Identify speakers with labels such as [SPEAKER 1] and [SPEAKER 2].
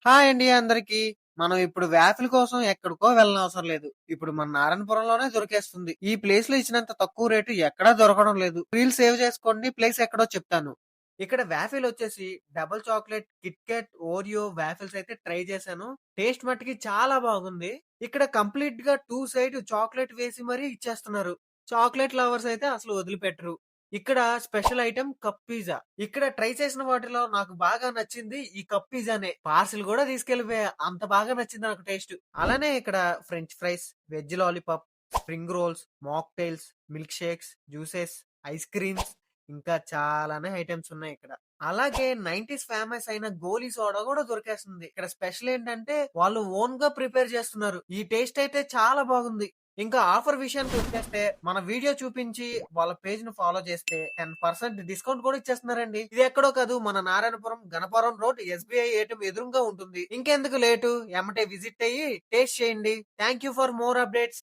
[SPEAKER 1] Hi అండి అందరికి. మనం ఇప్పుడు వేఫల్ కోసం ఎక్కడికో వెళ్ళనవసరం లేదు. ఇప్పుడు మన నారాయణపురంలోనే దొరికేస్తుంది. ఈ ప్లేస్ లో ఇచ్చినంత తక్కువ రేటు ఎక్కడా దొరకడం లేదు. రీల్ సేవ్ చేసుకోండి, ప్లేస్ ఎక్కడో చెప్తాను. ఇక్కడ వేఫిల్ వచ్చేసి double chocolate, Kit Kat, Oreo waffles అయితే ట్రై చేశాను. టేస్ట్ మట్టుకి చాలా బాగుంది. ఇక్కడ కంప్లీట్ గా టూ సైడ్ చాక్లెట్ వేసి మరీ ఇచ్చేస్తున్నారు. చాక్లెట్ లవర్స్ అయితే అసలు వదిలిపెట్టరు. ఇక్కడ స్పెషల్ ఐటెం కప్ పిజ్జా. ఇక్కడ ట్రై చేసిన వాటిలో నాకు బాగా నచ్చింది ఈ కప్ పిజ్జానే. పార్సిల్ కూడా తీసుకెళ్లిపోయా, అంత బాగా నచ్చింది నాకు టేస్ట్. అలానే ఇక్కడ French fries, veg lollipop, spring rolls, mocktails, milk shakes, juices, ice creams, ఇంకా చాలానే ఐటమ్స్ ఉన్నాయి ఇక్కడ. అలాగే 90s ఫేమస్ అయిన గోలీ సోడా కూడా దొరికేస్తుంది. ఇక్కడ స్పెషల్ ఏంటంటే వాళ్ళు ఓన్ గా ప్రిపేర్ చేస్తున్నారు. ఈ టేస్ట్ అయితే చాలా బాగుంది. ఇంకా ఆఫర్ విషయానికి వచ్చేస్తే మన వీడియో చూపించి వాళ్ళ పేజ్ ను ఫాలో చేస్తే 10% డిస్కౌంట్ కూడా ఇచ్చేస్తున్నారండి. ఇది ఎక్కడో కాదు, మన Narayanapuram Ganapuram road SBI ATM ఎదురుగా ఉంటుంది. ఇంకెందుకు లేటు, ఎమ్మటే విజిట్ అయ్యి టేస్ట్ చేయండి. Thank you for more updates.